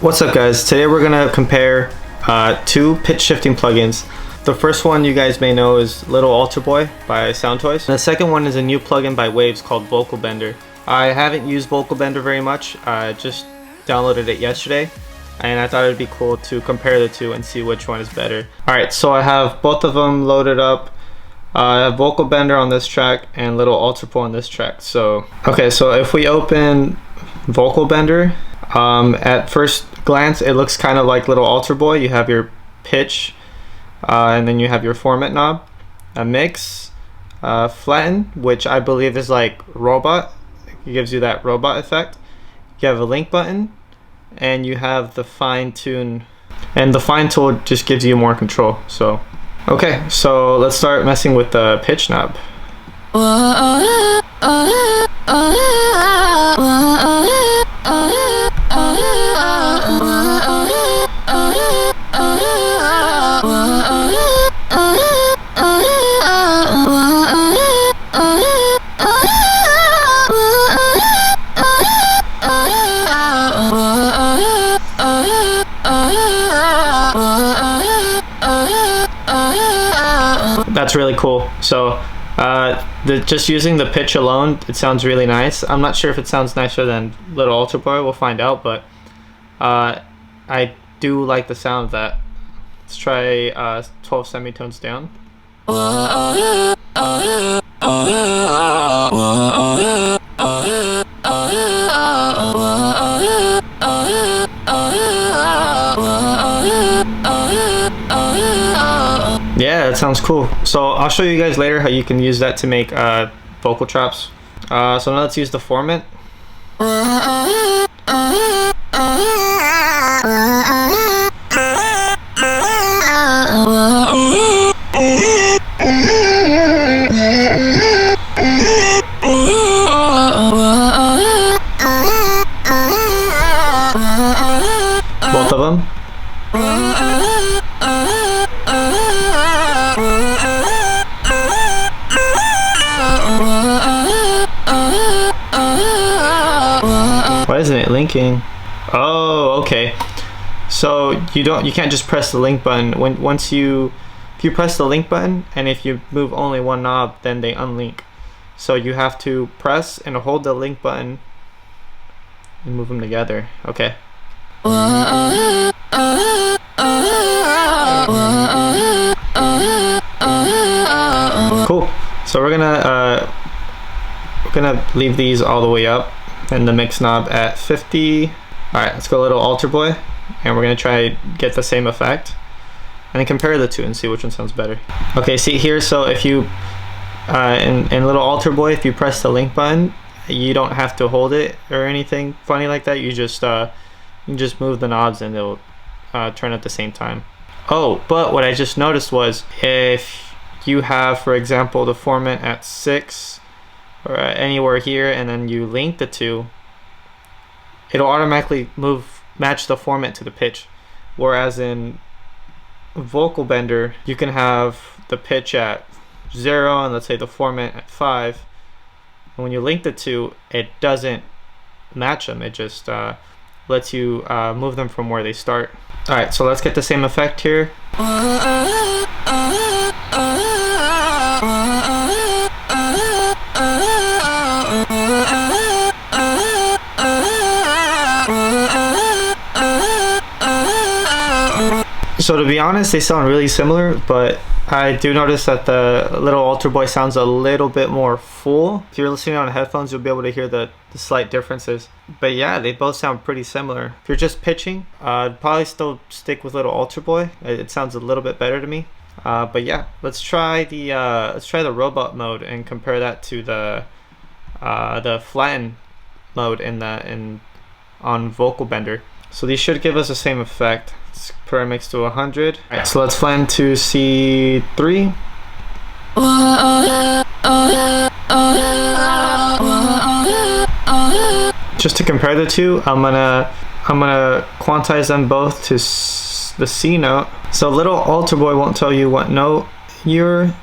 What's up guys, today we're going to compare two pitch shifting plugins. The first one you guys may know is Little AlterBoy by Soundtoys. The second one is a new plugin by Waves called Vocal Bender. I haven't used Vocal Bender very much, I just downloaded it yesterday and I thought it would be cool to compare the two and see which one is better. Alright, so I have both of them loaded up. I have Vocal Bender on this track and Little AlterBoy on this track. So if we open Vocal Bender, at first glance it looks kind of like Little AlterBoy. You have your pitch and then you have your format knob, a mix, flatten, which I believe is like robot. It gives you that robot effect. You have a link button and you have the fine tune, and the fine tool just gives you more control. So okay, so let's start messing with the pitch knob. That's really cool. So just using the pitch alone, it sounds really nice. I'm not sure if it sounds nicer than Little AlterBoy, we'll find out, but I do like the sound of that. Let's try 12 semitones down. Yeah, that sounds cool. So I'll show you guys later how you can use that to make vocal traps. So now let's use the formant. Both of them. Why isn't it linking? Oh, okay. So you can't just press the link button. If you press the link button and if you move only one knob, then they unlink. So you have to press and hold the link button and move them together. Okay. Cool. So we're gonna leave these all the way up and the mix knob at 50. Alright, let's go Little AlterBoy and we're gonna try get the same effect and then compare the two and see which one sounds better. Okay, see here, so if you in Little AlterBoy, if you press the link button, you don't have to hold it or anything funny like that. You just move the knobs and they'll turn at the same time. Oh, but what I just noticed was if you have, for example, the formant at 6 or anywhere here and then you link the two, it'll automatically match the formant to the pitch. Whereas in Vocal Bender, you can have the pitch at 0 and let's say the formant at 5, and when you link the two, it doesn't match them. It just lets you move them from where they start. Alright, so let's get the same effect here. So to be honest, they sound really similar, but I do notice that the Little AlterBoy sounds a little bit more full. If you're listening on headphones, you'll be able to hear the slight differences. But yeah, they both sound pretty similar. If you're just pitching, I'd probably still stick with Little AlterBoy. It sounds a little bit better to me. But yeah, let's try the robot mode and compare that to the flatten mode on Vocal Bender. So these should give us the same effect. Let's put our mix to 100. Alright, so let's flatten to C3. Just to compare the two, I'm gonna quantize them both to the C note. So Little AlterBoy won't tell you what note you're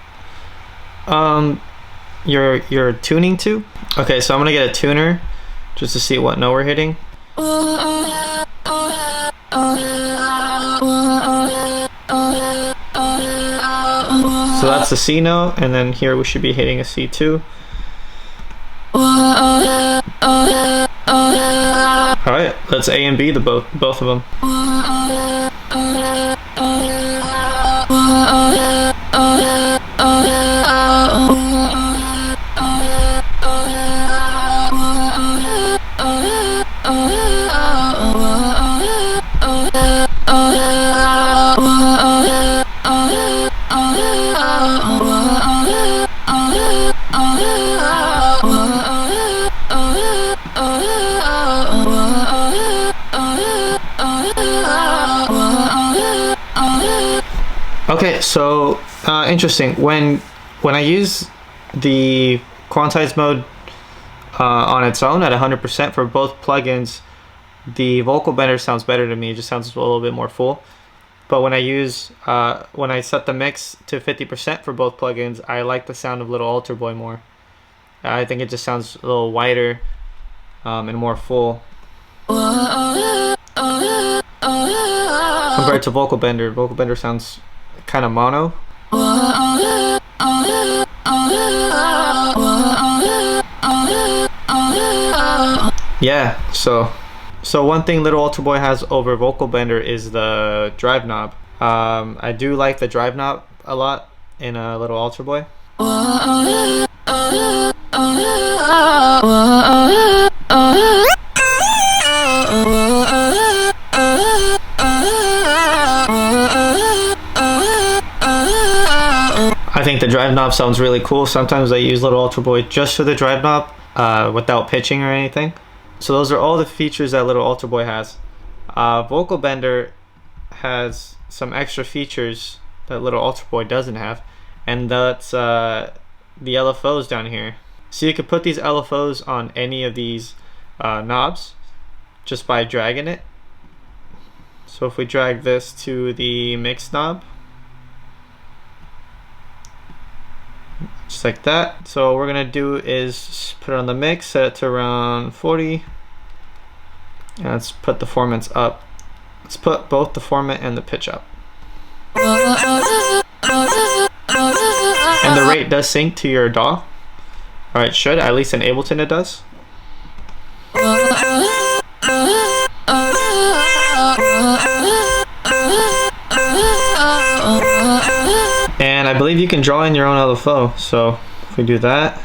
tuning to. Okay, so I'm gonna get a tuner just to see what note we're hitting. that's a C note, and then here we should be hitting a C too. Alright, let's A and B the both of them. Okay, so interesting. When I use the quantize mode on its own at 100% for both plugins, the vocal bender sounds better to me. It just sounds a little bit more full. But when I use when I set the mix to 50% for both plugins, I like the sound of Little AlterBoy more. I think it just sounds a little wider and more full compared to vocal bender. Vocal bender sounds kind of mono. Yeah, so one thing Little AlterBoy has over vocal bender is the drive knob. I do like the drive knob a lot in Little AlterBoy. I think the drive knob sounds really cool. Sometimes I use Little AlterBoy just for the drive knob without pitching or anything. So those are all the features that Little AlterBoy has. Vocal bender has some extra features that Little AlterBoy doesn't have, and that's the LFOs down here. So you could put these LFOs on any of these knobs just by dragging it. So if we drag this to the mix knob, just like that. So what we're gonna do is put it on the mix, set it to around 40, and let's put the formants up. Let's put both the formant and the pitch up. And the rate does sync to your DAW. Or it should, at least in Ableton it does. And I believe you can draw in your own LFO, so if we do that.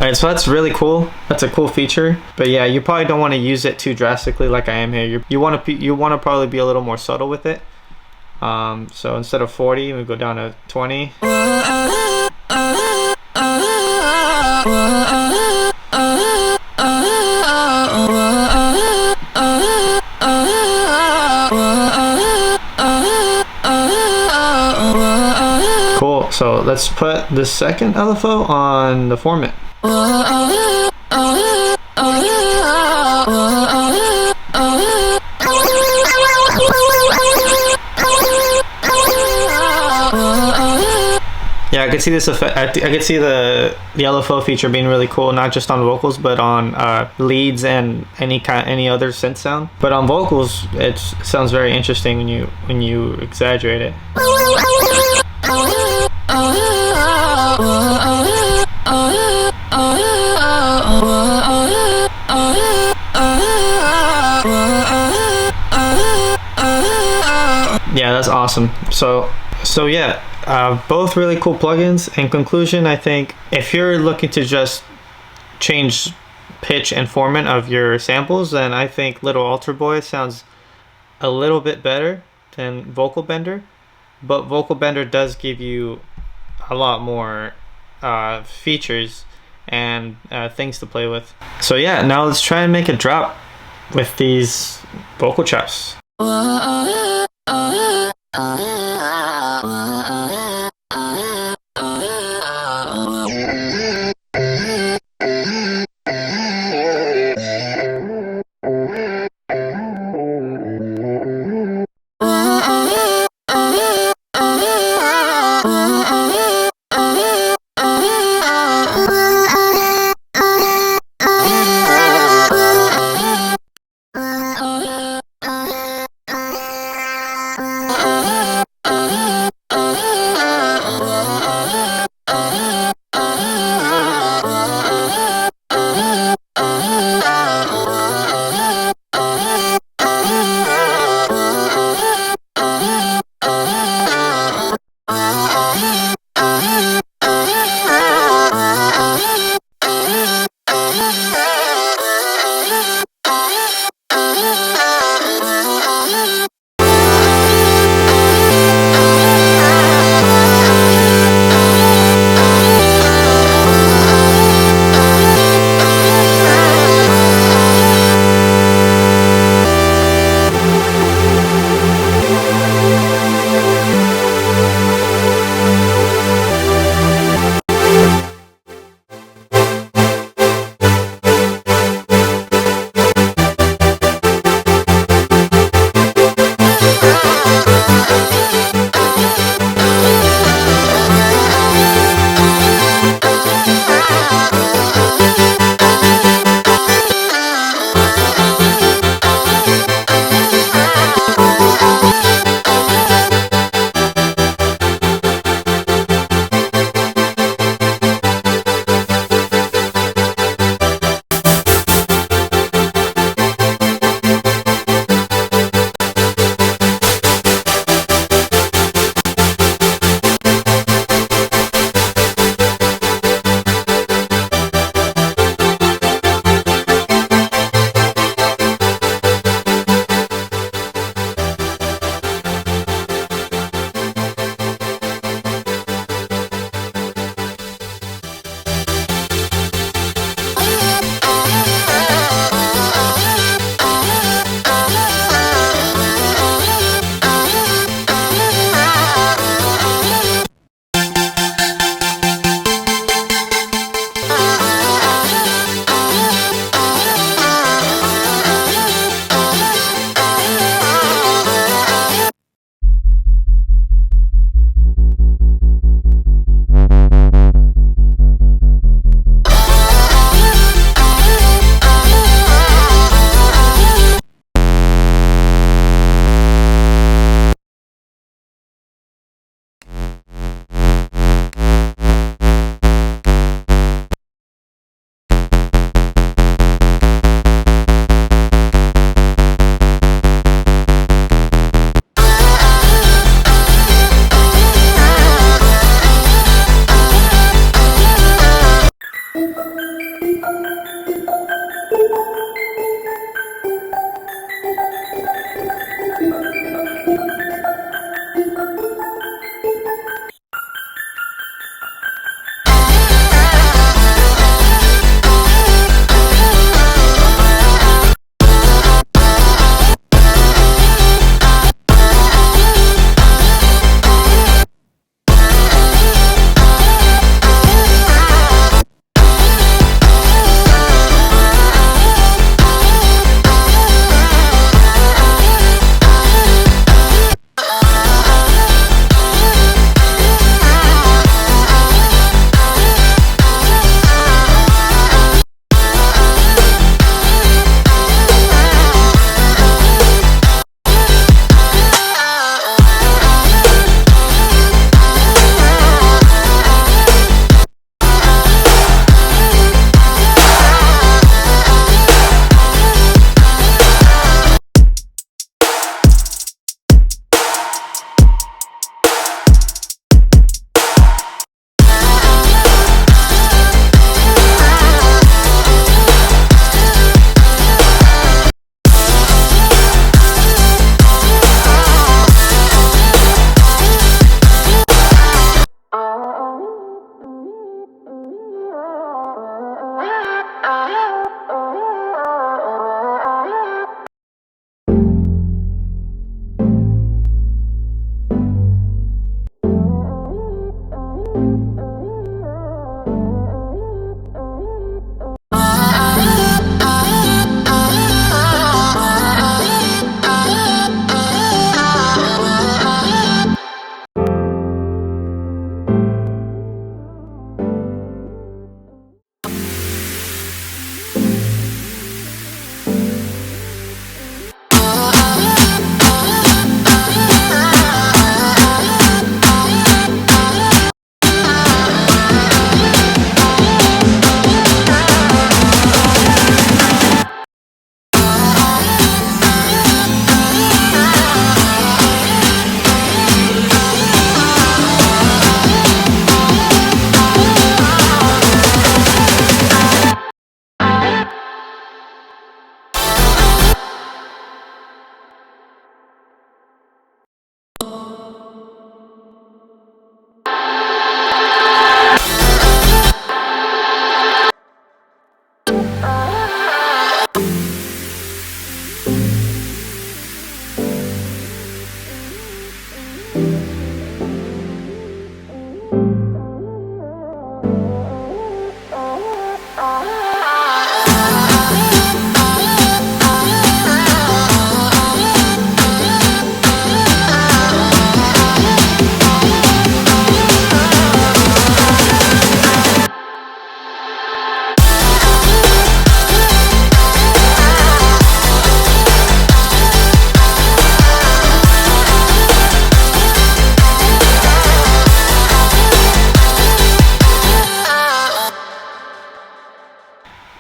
Alright, so that's really cool. That's a cool feature. But yeah, you probably don't want to use it too drastically like I am here. You want to probably be a little more subtle with it. So instead of 40, we go down to 20. Cool. So let's put the second LFO on the formant. Yeah, I could see this effect. I could see the LFO feature being really cool, not just on vocals, but on leads and any other synth sound. But on vocals, it sounds very interesting when you exaggerate it. Yeah, that's awesome. So yeah, both really cool plugins. In conclusion, I think if you're looking to just change pitch and formant of your samples, then I think Little AlterBoy sounds a little bit better than Vocal Bender, but Vocal Bender does give you a lot more features and things to play with. So yeah, now let's try and make a drop with these vocal chops.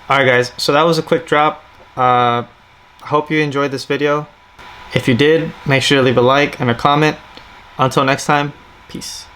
Alright guys, so that was a quick drop. Hope you enjoyed this video. If you did, make sure to leave a like and a comment. Until next time, peace.